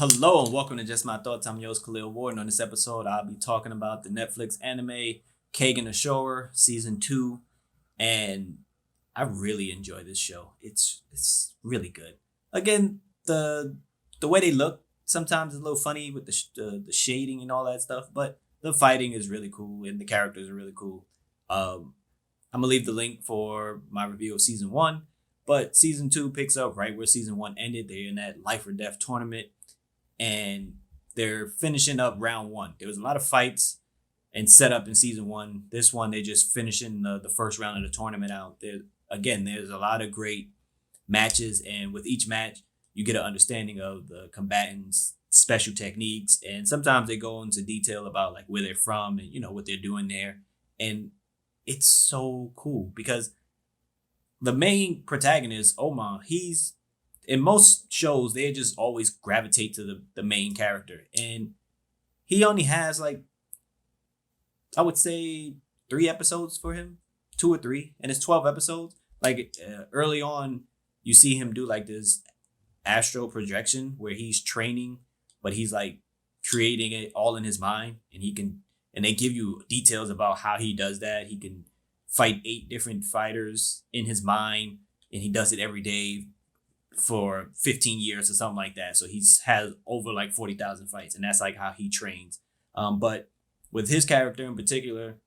Hello and welcome to Just My Thoughts. I'm your host Khaleel Ward, and on this episode, I'll be talking about the Netflix anime Kengan Ashura season 2, and I really enjoy this show. It's really good. Again, the way they look sometimes is a little funny with the shading and all that stuff, but the fighting is really cool and the characters are really cool. I'm gonna leave the link for my review of season 1, but season 2 picks up right where season 1 ended. They're in that life or death tournament and they're finishing up round 1. There was a lot of fights and set up in season 1. This one, they just finishing the first round of the tournament out. There's a lot of great matches, and with each match, you get an understanding of the combatants' special techniques, and sometimes they go into detail about like where they're from and what they're doing there, and it's so cool because the main protagonist, Ohma, he's in most shows, they just always gravitate to the main character. And he only has like, I would say 3 episodes for him, 2 or 3. And it's 12 episodes. Like early on, you see him do like this astral projection where he's training, but he's like creating it all in his mind. And they give you details about how he does that. He can fight 8 different fighters in his mind, and he does it every day for 15 years or something like that. So he's has over like 40,000 fights, and that's like how he trains. But with his character in particular,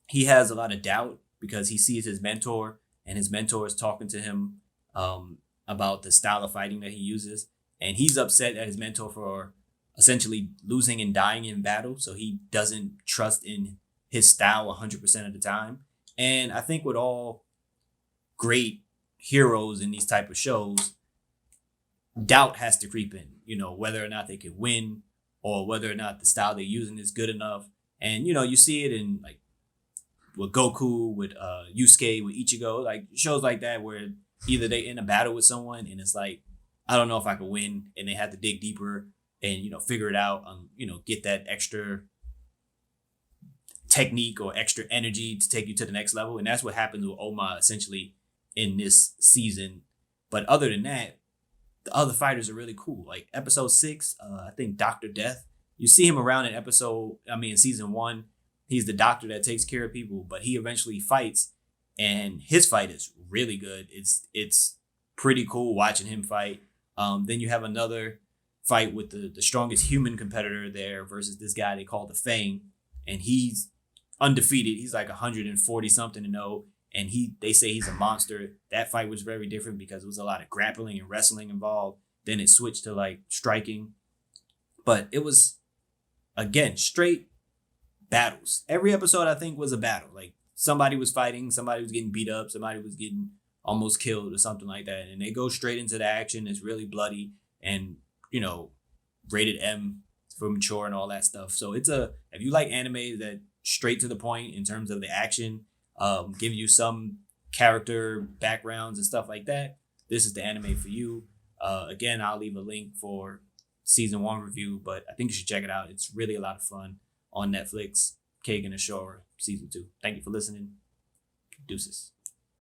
he has a lot of doubt because he sees his mentor, and his mentor is talking to him about the style of fighting that he uses, and he's upset at his mentor for essentially losing and dying in battle. So he doesn't trust in his style 100% of the time. And I think with all great heroes in these type of shows, doubt has to creep in, whether or not they can win or whether or not the style they're using is good enough. And, you see it in like with Goku, with Yusuke, with Ichigo, like shows like that where either they in a battle with someone and it's like, I don't know if I can win, and they have to dig deeper and, figure it out, get that extra technique or extra energy to take you to the next level. And that's what happens with Ohma essentially in this season. But other than that, the other fighters are really cool. Like episode 6, I think Dr. Death. You see him around in season 1. He's the doctor that takes care of people, but he eventually fights, and his fight is really good. It's pretty cool watching him fight. Then you have another fight with the strongest human competitor there versus this guy they call the Fang, and he's undefeated. He's like 140 something to 0. And they say he's a monster. That fight was very different because it was a lot of grappling and wrestling involved. Then it switched to like striking. But it was, again, straight battles. Every episode, I think, was a battle. Like somebody was fighting, somebody was getting beat up, somebody was getting almost killed or something like that. And they go straight into the action. It's really bloody and, rated M for mature and all that stuff. So if you like anime that straight to the point in terms of the action, give you some character backgrounds and stuff like that, this is the anime for you. Again, I'll leave a link for season 1 review, but I think you should check it out. It's really a lot of fun on Netflix. Kengan Ashura season 2. Thank you for listening. Deuces.